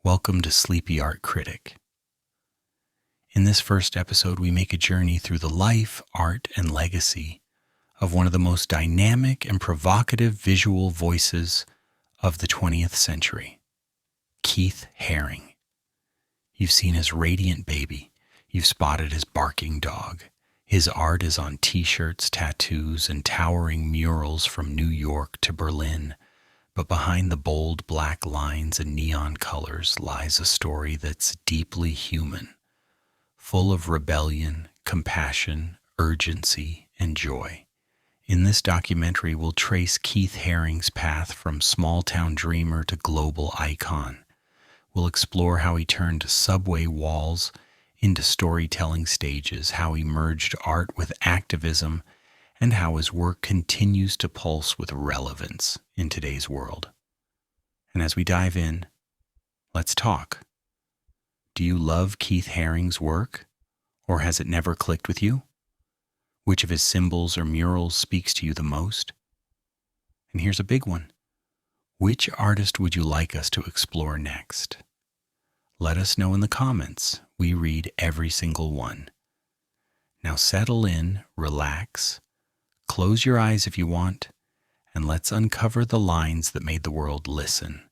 Welcome to Sleepy Art Critic. In this first episode, we make a journey through the life, art, and legacy of one of the most dynamic and provocative visual voices of the 20th century, Keith Haring. You've seen his radiant baby. You've spotted his barking dog. His art is on t-shirts, tattoos, and towering murals from New York to Berlin. But behind the bold black lines and neon colors lies a story that's deeply human, full of rebellion, compassion, urgency, and joy. In this documentary, we'll trace Keith Haring's path from small-town dreamer to global icon. We'll explore how he turned subway walls into storytelling stages, how he merged art with activism, and how his work continues to pulse with relevance in today's world. And as we dive in, let's talk. Do you love Keith Haring's work, or has it never clicked with you? Which of his symbols or murals speaks to you the most? And here's a big one. Which artist would you like us to explore next? Let us know in the comments. We read every single one. Now settle in, relax, close your eyes if you want, and let's uncover the lines that made the world listen.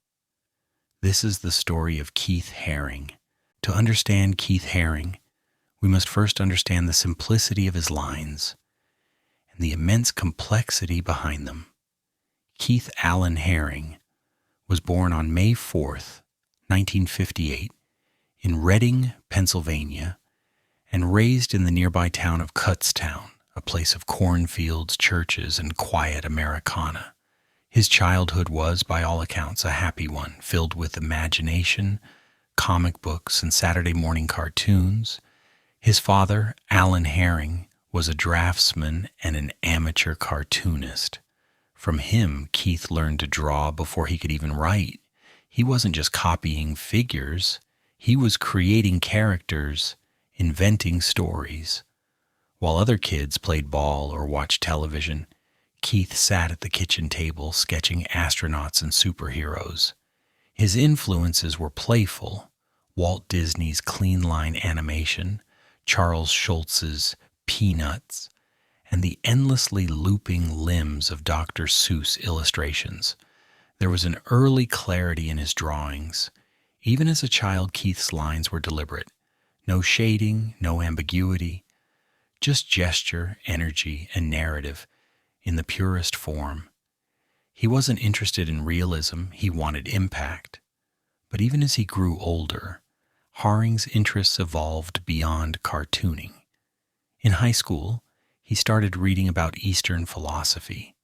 This is the story of Keith Haring. To understand Keith Haring, we must first understand the simplicity of his lines and the immense complexity behind them. Keith Allen Haring was born on May 4th, 1958, in Reading, Pennsylvania, and raised in the nearby town of Kutztown, a place of cornfields, churches, and quiet Americana. His childhood was, by all accounts, a happy one, filled with imagination, comic books, and Saturday morning cartoons. His father, Allen Haring, was a draftsman and an amateur cartoonist. From him, Keith learned to draw before he could even write. He wasn't just copying figures, he was creating characters, inventing stories. While other kids played ball or watched television, Keith sat at the kitchen table sketching astronauts and superheroes. His influences were playful: Walt Disney's clean line animation, Charles Schulz's Peanuts, and the endlessly looping limbs of Dr. Seuss illustrations. There was an early clarity in his drawings. Even as a child, Keith's lines were deliberate. No shading, no ambiguity, just gesture, energy, and narrative in the purest form. He wasn't interested in realism, he wanted impact. But even as he grew older, Haring's interests evolved beyond cartooning. In high school, he started reading about Eastern philosophy,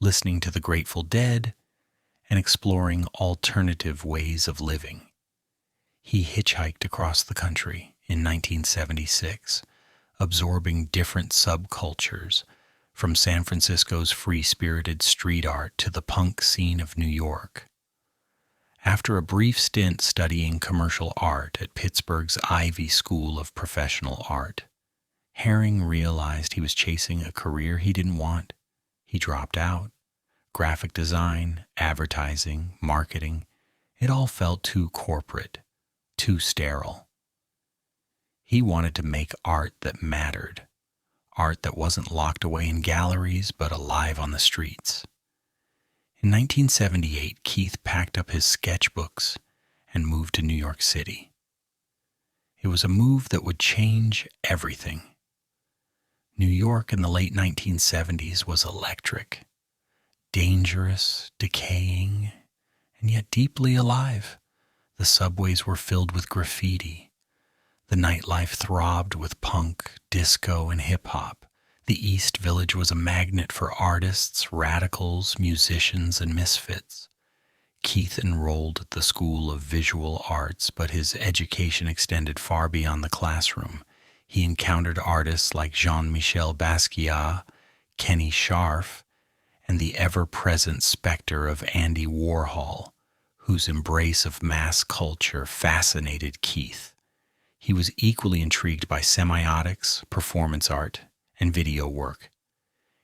listening to the Grateful Dead, and exploring alternative ways of living. He hitchhiked across the country in 1976, absorbing different subcultures, from San Francisco's free-spirited street art to the punk scene of New York. After a brief stint studying commercial art at Pittsburgh's Ivy School of Professional Art, Haring realized he was chasing a career he didn't want. He dropped out. Graphic design, advertising, marketing, it all felt too corporate, too sterile. He wanted to make art that mattered, art that wasn't locked away in galleries but alive on the streets. In 1978, Keith packed up his sketchbooks and moved to New York City. It was a move that would change everything. New York in the late 1970s was electric, dangerous, decaying, and yet deeply alive. The subways were filled with graffiti. The nightlife throbbed with punk, disco, and hip-hop. The East Village was a magnet for artists, radicals, musicians, and misfits. Keith enrolled at the School of Visual Arts, but his education extended far beyond the classroom. He encountered artists like Jean-Michel Basquiat, Kenny Scharf, and the ever-present specter of Andy Warhol, whose embrace of mass culture fascinated Keith. He was equally intrigued by semiotics, performance art, and video work.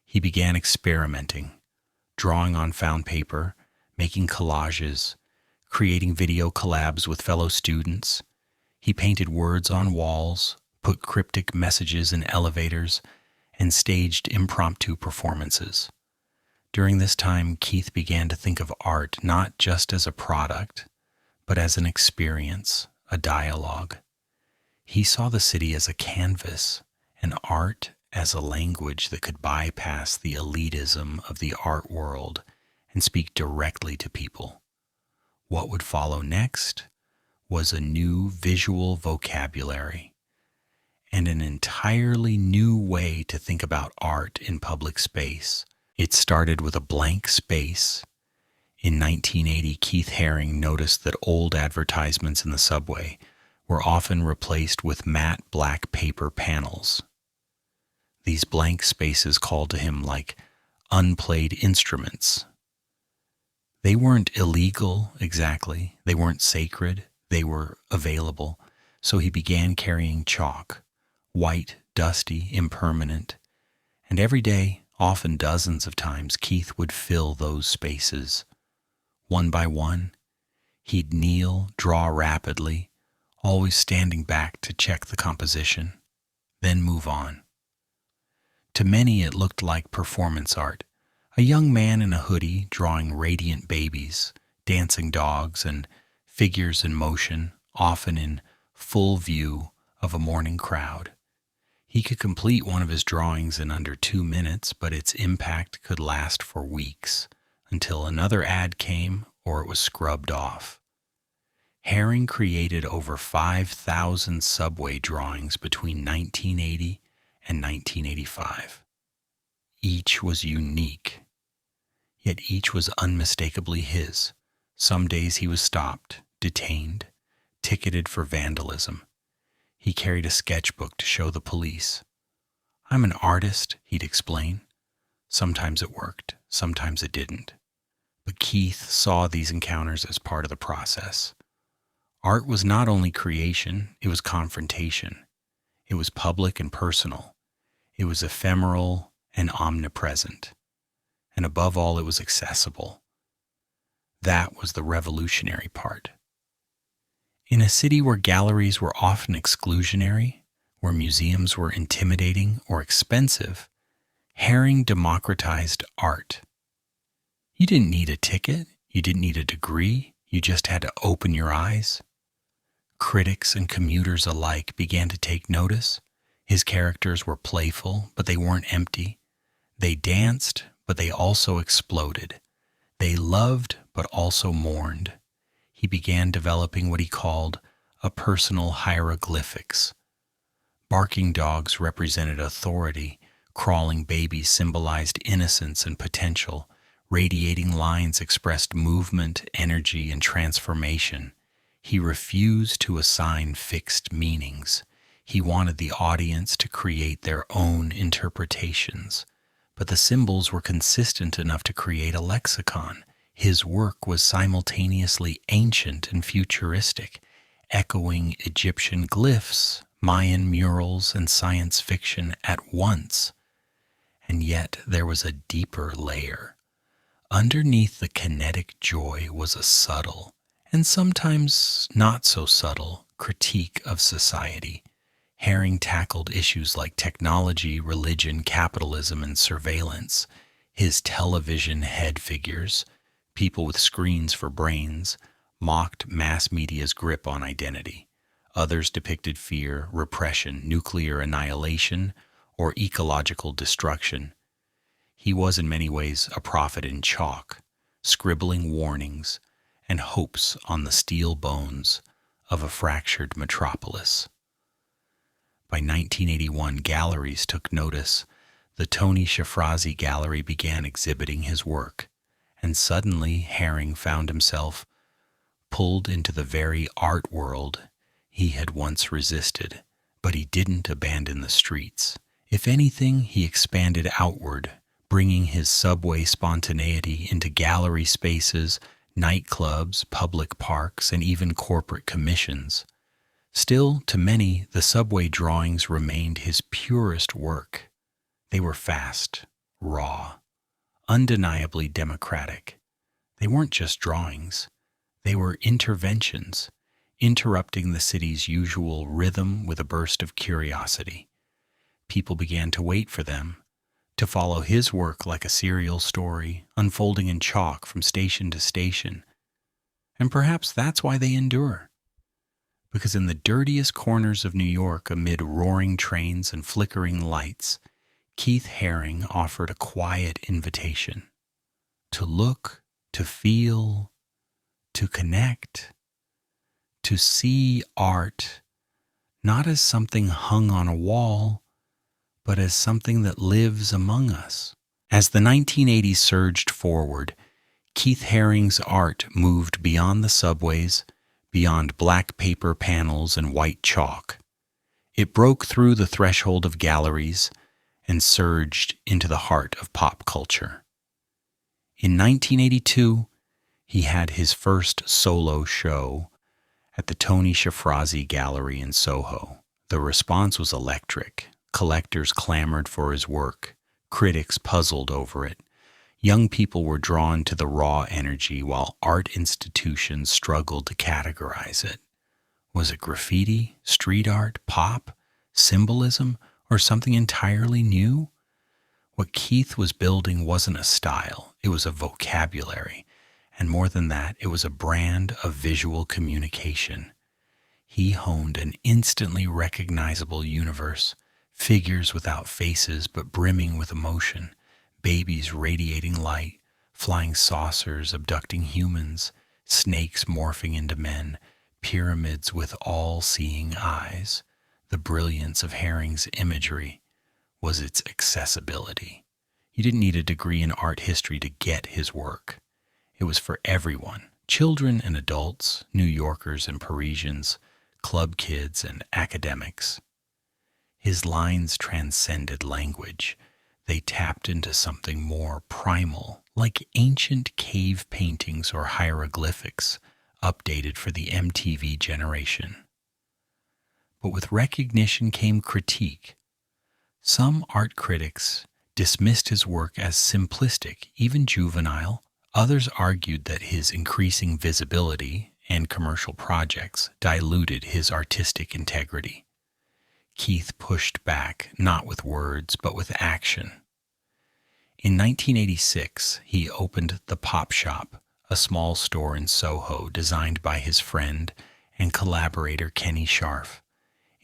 He began experimenting, drawing on found paper, making collages, creating video collabs with fellow students. He painted words on walls, put cryptic messages in elevators, and staged impromptu performances. During this time, Keith began to think of art not just as a product, but as an experience, a dialogue. He saw the city as a canvas, and art as a language that could bypass the elitism of the art world and speak directly to people. What would follow next was a new visual vocabulary and an entirely new way to think about art in public space. It started with a blank space. In 1980, Keith Haring noticed that old advertisements in the subway were often replaced with matte black paper panels. These blank spaces called to him like unplayed instruments. They weren't illegal exactly, they weren't sacred, they were available, so he began carrying chalk, white, dusty, impermanent, and every day, often dozens of times, Keith would fill those spaces. One by one, he'd kneel, draw rapidly, always standing back to check the composition, then move on. To many it looked like performance art, a young man in a hoodie drawing radiant babies, dancing dogs, and figures in motion, often in full view of a morning crowd. He could complete one of his drawings in under 2 minutes, but its impact could last for weeks, until another ad came or it was scrubbed off. Haring created over 5,000 subway drawings between 1980 and 1985. Each was unique, yet each was unmistakably his. Some days he was stopped, detained, ticketed for vandalism. He carried a sketchbook to show the police. "I'm an artist," he'd explain. Sometimes it worked, sometimes it didn't. But Keith saw these encounters as part of the process. Art was not only creation, it was confrontation. It was public and personal. It was ephemeral and omnipresent. And above all, it was accessible. That was the revolutionary part. In a city where galleries were often exclusionary, where museums were intimidating or expensive, Haring democratized art. You didn't need a ticket, you didn't need a degree, you just had to open your eyes. Critics and commuters alike began to take notice. His characters were playful, but they weren't empty. They danced, but they also exploded. They loved, but also mourned. He began developing what he called a personal hieroglyphics. Barking dogs represented authority, crawling babies symbolized innocence and potential, radiating lines expressed movement, energy, and transformation. He refused to assign fixed meanings. He wanted the audience to create their own interpretations. But the symbols were consistent enough to create a lexicon. His work was simultaneously ancient and futuristic, echoing Egyptian glyphs, Mayan murals, and science fiction at once. And yet there was a deeper layer. Underneath the kinetic joy was a subtle, and sometimes not so subtle, critique of society. Haring tackled issues like technology, religion, capitalism, and surveillance. His television head figures, people with screens for brains, mocked mass media's grip on identity. Others depicted fear, repression, nuclear annihilation, or ecological destruction. He was in many ways a prophet in chalk, scribbling warnings and hopes on the steel bones of a fractured metropolis. By 1981, galleries took notice. The Tony Shafrazi Gallery began exhibiting his work, and suddenly Haring found himself pulled into the very art world he had once resisted. But he didn't abandon the streets. If anything, he expanded outward, bringing his subway spontaneity into gallery spaces, nightclubs, public parks, and even corporate commissions. Still, to many, the subway drawings remained his purest work. They were fast, raw, undeniably democratic. They weren't just drawings. They were interventions, interrupting the city's usual rhythm with a burst of curiosity. People began to wait for them, to follow his work like a serial story, unfolding in chalk from station to station. And perhaps that's why they endure. Because in the dirtiest corners of New York, amid roaring trains and flickering lights, Keith Haring offered a quiet invitation to look, to feel, to connect, to see art not as something hung on a wall, but as something that lives among us. As the 1980s surged forward, Keith Haring's art moved beyond the subways, beyond black paper panels and white chalk. It broke through the threshold of galleries and surged into the heart of pop culture. In 1982, he had his first solo show at the Tony Shafrazi Gallery in Soho. The response was electric. Collectors clamored for his work. Critics puzzled over it. Young people were drawn to the raw energy while art institutions struggled to categorize it. Was it graffiti, street art, pop, symbolism, or something entirely new? What Keith was building wasn't a style, it was a vocabulary. And more than that, it was a brand of visual communication. He honed an instantly recognizable universe, figures without faces but brimming with emotion, babies radiating light, flying saucers abducting humans, snakes morphing into men, pyramids with all-seeing eyes. The brilliance of Haring's imagery was its accessibility. You didn't need a degree in art history to get his work. It was for everyone, children and adults, New Yorkers and Parisians, club kids and academics. His lines transcended language. They tapped into something more primal, like ancient cave paintings or hieroglyphics, updated for the MTV generation. But with recognition came critique. Some art critics dismissed his work as simplistic, even juvenile. Others argued that his increasing visibility and commercial projects diluted his artistic integrity. Keith pushed back, not with words, but with action. In 1986, he opened The Pop Shop, a small store in Soho designed by his friend and collaborator Kenny Scharf.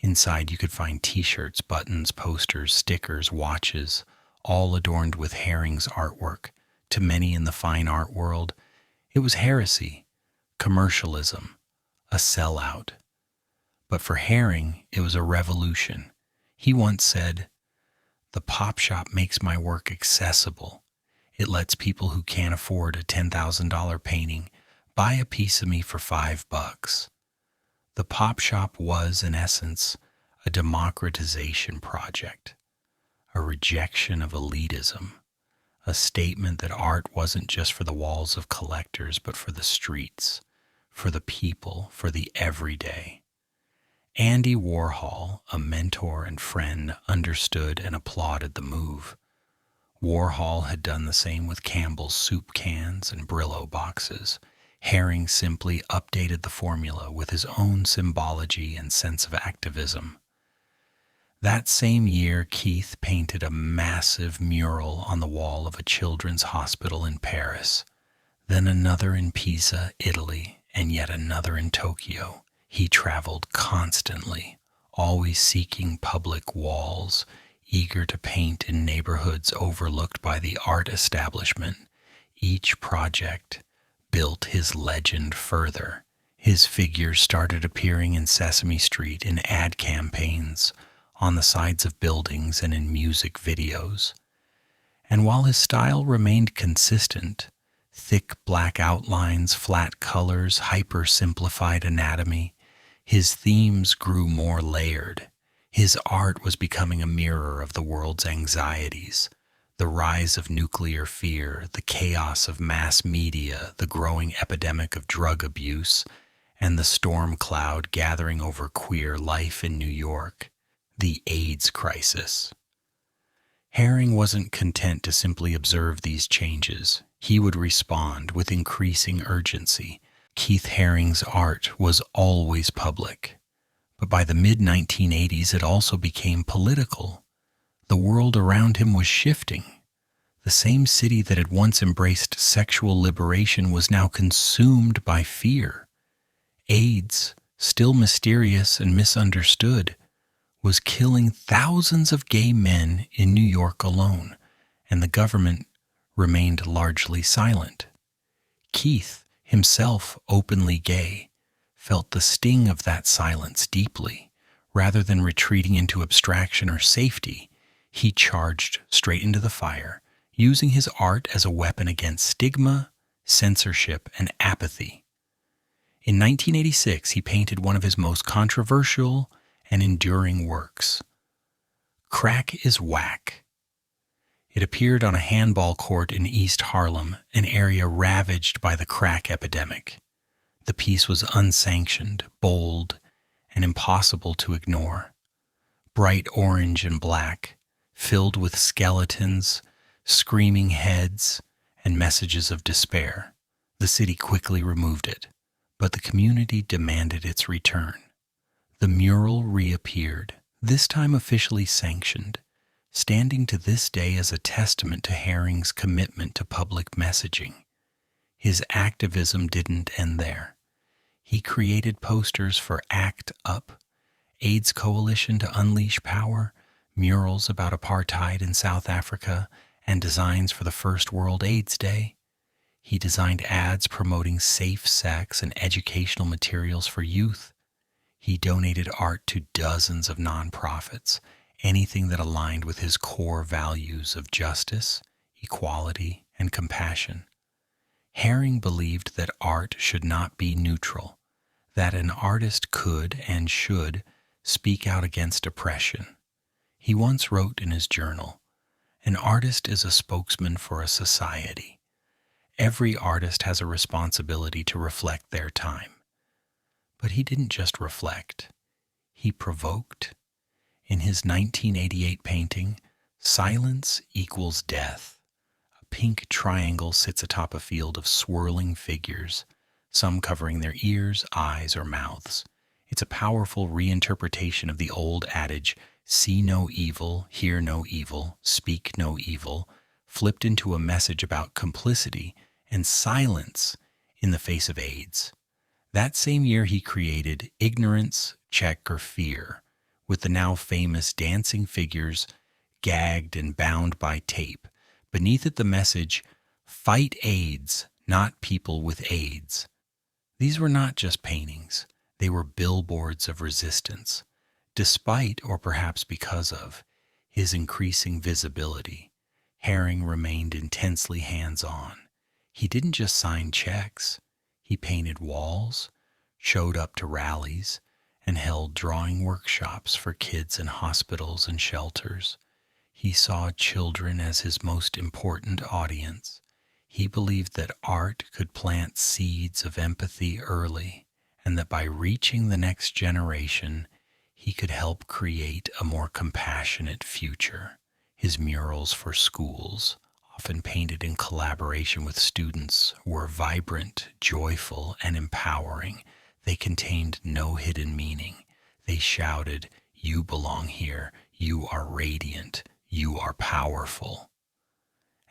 Inside you could find t-shirts, buttons, posters, stickers, watches, all adorned with Haring's artwork. To many in the fine art world, it was heresy, commercialism, a sellout. But for Haring, it was a revolution. He once said, "The pop shop makes my work accessible. It lets people who can't afford a $10,000 painting buy a piece of me for $5. The pop shop was, in essence, a democratization project, a rejection of elitism, a statement that art wasn't just for the walls of collectors, but for the streets, for the people, for the everyday. Andy Warhol, a mentor and friend, understood and applauded the move. Warhol had done the same with Campbell's soup cans and Brillo boxes. Haring simply updated the formula with his own symbology and sense of activism. That same year, Keith painted a massive mural on the wall of a children's hospital in Paris, then another in Pisa, Italy, and yet another in Tokyo. He traveled constantly, always seeking public walls, eager to paint in neighborhoods overlooked by the art establishment. Each project built his legend further. His figures started appearing in Sesame Street in ad campaigns, on the sides of buildings and in music videos. And while his style remained consistent, thick black outlines, flat colors, hyper-simplified anatomy, his themes grew more layered. His art was becoming a mirror of the world's anxieties, the rise of nuclear fear, the chaos of mass media, the growing epidemic of drug abuse, and the storm cloud gathering over queer life in New York. The AIDS crisis. Haring wasn't content to simply observe these changes. He would respond with increasing urgency. Keith Haring's art was always public, but by the mid-1980s it also became political. The world around him was shifting. The same city that had once embraced sexual liberation was now consumed by fear. AIDS, still mysterious and misunderstood, was killing thousands of gay men in New York alone, and the government remained largely silent. Keith, himself openly gay, felt the sting of that silence deeply. Rather than retreating into abstraction or safety, he charged straight into the fire, using his art as a weapon against stigma, censorship, and apathy. In 1986, he painted one of his most controversial and enduring works, Crack is Whack. It appeared on a handball court in East Harlem, an area ravaged by the crack epidemic. The piece was unsanctioned, bold, and impossible to ignore. Bright orange and black, filled with skeletons, screaming heads, and messages of despair. The city quickly removed it, but the community demanded its return. The mural reappeared, this time officially sanctioned, standing to this day as a testament to Haring's commitment to public messaging. His activism didn't end there. He created posters for ACT UP, AIDS Coalition to Unleash Power, murals about apartheid in South Africa, and designs for the First World AIDS Day. He designed ads promoting safe sex and educational materials for youth. He donated art to dozens of nonprofits, anything that aligned with his core values of justice, equality, and compassion. Haring believed that art should not be neutral, that an artist could and should speak out against oppression. He once wrote in his journal, "An artist is a spokesman for a society. Every artist has a responsibility to reflect their time." But he didn't just reflect. He provoked. In his 1988 painting, Silence Equals Death, a pink triangle sits atop a field of swirling figures, some covering their ears, eyes, or mouths. It's a powerful reinterpretation of the old adage, see no evil, hear no evil, speak no evil, flipped into a message about complicity and silence in the face of AIDS. That same year he created Ignorance, Check, or Fear, with the now famous dancing figures gagged and bound by tape. Beneath it the message, "Fight AIDS, not people with AIDS." These were not just paintings. They were billboards of resistance. Despite, or perhaps because of, his increasing visibility, Haring remained intensely hands-on. He didn't just sign checks. He painted walls, showed up to rallies, and held drawing workshops for kids in hospitals and shelters. He saw children as his most important audience. He believed that art could plant seeds of empathy early, and that by reaching the next generation, he could help create a more compassionate future. His murals for schools, often painted in collaboration with students, were vibrant, joyful, and empowering. They contained no hidden meaning. They shouted, "You belong here. You are radiant. You are powerful."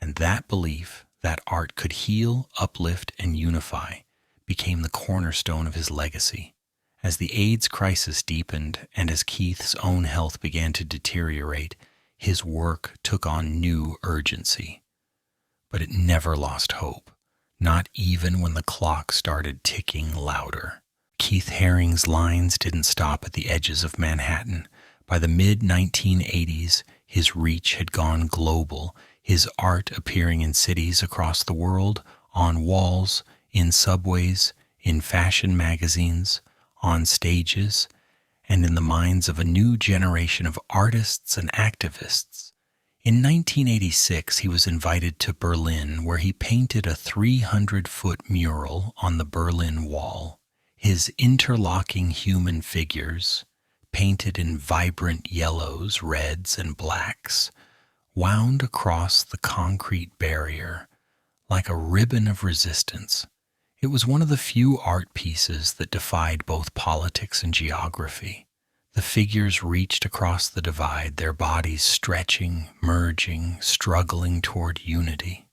And that belief that art could heal, uplift, and unify became the cornerstone of his legacy. As the AIDS crisis deepened and as Keith's own health began to deteriorate, his work took on new urgency. But it never lost hope, not even when the clock started ticking louder. Keith Haring's lines didn't stop at the edges of Manhattan. By the mid-1980s, his reach had gone global, his art appearing in cities across the world, on walls, in subways, in fashion magazines, on stages, and in the minds of a new generation of artists and activists. In 1986, he was invited to Berlin, where he painted a 300-foot mural on the Berlin Wall. His interlocking human figures, painted in vibrant yellows, reds, and blacks, wound across the concrete barrier like a ribbon of resistance. It was one of the few art pieces that defied both politics and geography. The figures reached across the divide, their bodies stretching, merging, struggling toward unity.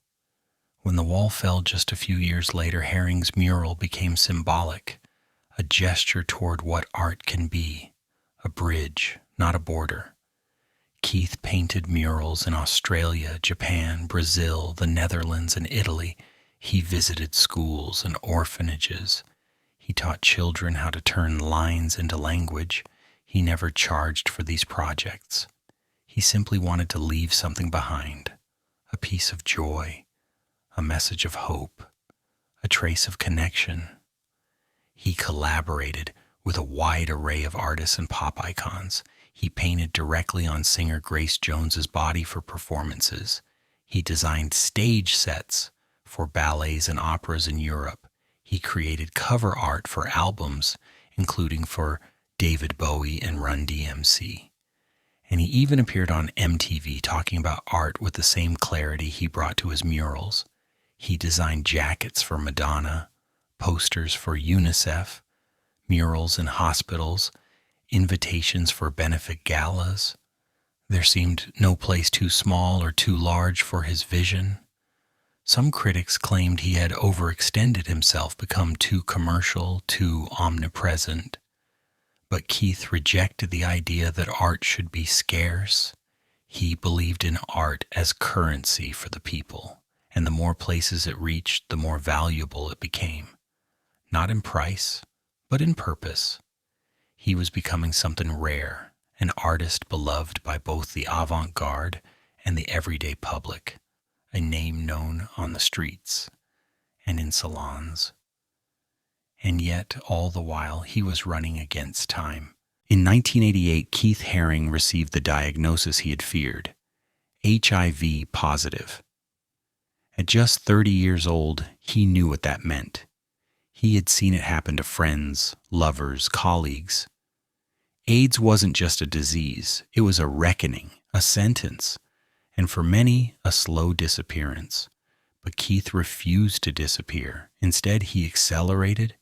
When the wall fell just a few years later, Haring's mural became symbolic, a gesture toward what art can be, a bridge, not a border. Keith painted murals in Australia, Japan, Brazil, the Netherlands, and Italy. He visited schools and orphanages. He taught children how to turn lines into language. He never charged for these projects. He simply wanted to leave something behind, a piece of joy, a message of hope, a trace of connection. He collaborated with a wide array of artists and pop icons. He painted directly on singer Grace Jones's body for performances. He designed stage sets for ballets and operas in Europe. He created cover art for albums, including for David Bowie and Run DMC. And he even appeared on MTV talking about art with the same clarity he brought to his murals. He designed jackets for Madonna, posters for UNICEF, murals in hospitals, invitations for benefit galas. There seemed no place too small or too large for his vision. Some critics claimed he had overextended himself, become too commercial, too omnipresent. But Keith rejected the idea that art should be scarce. He believed in art as currency for the people, and the more places it reached, the more valuable it became. Not in price, but in purpose. He was becoming something rare, an artist beloved by both the avant-garde and the everyday public, a name known on the streets and in salons. And yet, all the while, he was running against time. In 1988, Keith Haring received the diagnosis he had feared, HIV positive. At just 30 years old, he knew what that meant. He had seen it happen to friends, lovers, colleagues. AIDS wasn't just a disease, it was a reckoning, a sentence, and for many, a slow disappearance. But Keith refused to disappear. Instead, he accelerated.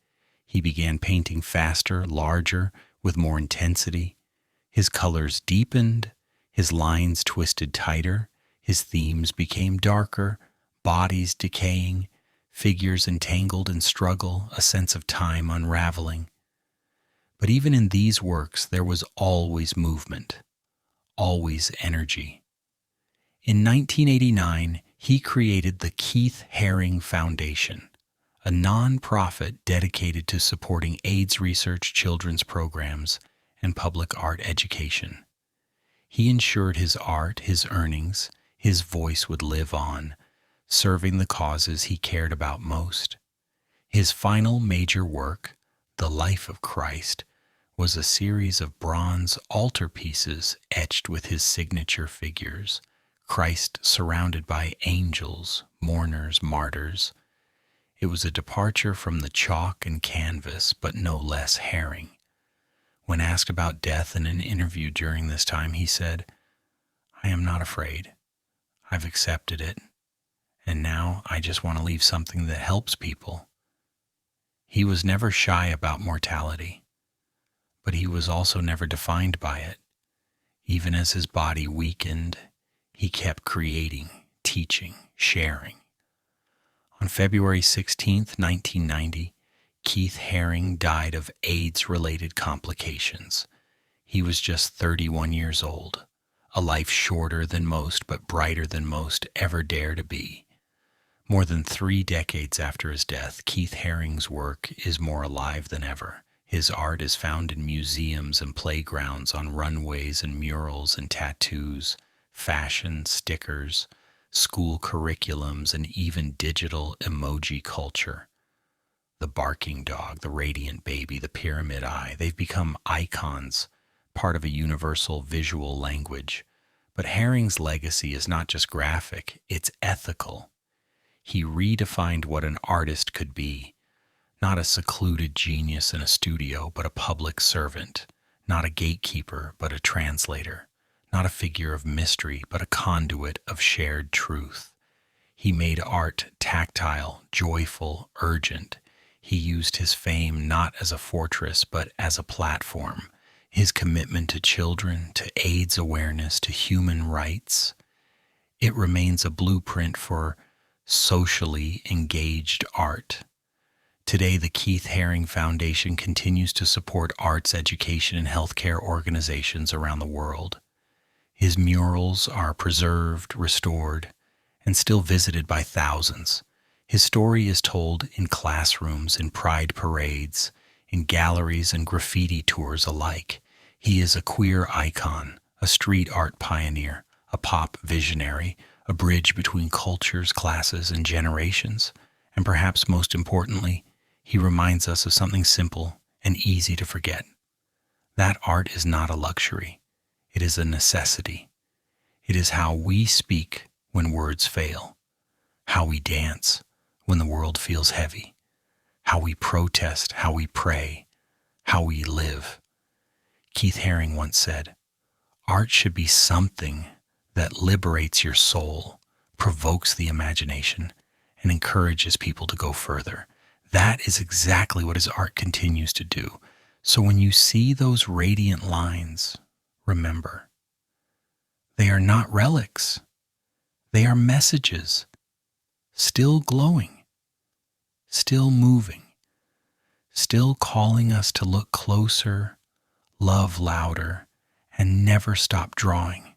He began painting faster, larger, with more intensity. His colors deepened, his lines twisted tighter, his themes became darker, bodies decaying, figures entangled in struggle, a sense of time unraveling. But even in these works, there was always movement, always energy. In 1989, he created the Keith Haring Foundation, a non-profit dedicated to supporting AIDS research, children's programs, and public art education. He ensured his art, his earnings, his voice would live on, serving the causes he cared about most. His final major work, The Life of Christ, was a series of bronze altarpieces etched with his signature figures, Christ surrounded by angels, mourners, martyrs. It was a departure from the chalk and canvas, but no less Haring. When asked about death in an interview during this time, he said, "I am not afraid. I've accepted it. And now I just want to leave something that helps people." He was never shy about mortality, but he was also never defined by it. Even as his body weakened, he kept creating, teaching, sharing. On February 16, 1990, Keith Haring died of AIDS-related complications. He was just 31 years old, a life shorter than most but brighter than most ever dare to be. More than 3 decades after his death, Keith Haring's work is more alive than ever. His art is found in museums and playgrounds, on runways and murals and tattoos, fashion, stickers, school curriculums, and even digital emoji culture. The barking dog, the radiant baby, the pyramid eye, they've become icons, part of a universal visual language. But Haring's legacy is not just graphic, it's ethical. He redefined what an artist could be, not a secluded genius in a studio, but a public servant, not a gatekeeper, but a translator, not a figure of mystery, but a conduit of shared truth. He made art tactile, joyful, urgent. He used his fame not as a fortress, but as a platform. His commitment to children, to AIDS awareness, to human rights, it remains a blueprint for socially engaged art. Today, the Keith Haring Foundation continues to support arts education and healthcare organizations around the world. His murals are preserved, restored, and still visited by thousands. His story is told in classrooms, in pride parades, in galleries and graffiti tours alike. He is a queer icon, a street art pioneer, a pop visionary, a bridge between cultures, classes, and generations. And perhaps most importantly, he reminds us of something simple and easy to forget. That art is not a luxury. It is a necessity. It is how we speak when words fail, how we dance when the world feels heavy, how we protest, how we pray, how we live. Keith Haring once said, "Art should be something that liberates your soul, provokes the imagination, and encourages people to go further." That is exactly what his art continues to do. So when you see those radiant lines, remember, they are not relics. They are messages, still glowing, still moving, still calling us to look closer, love louder, and never stop drawing.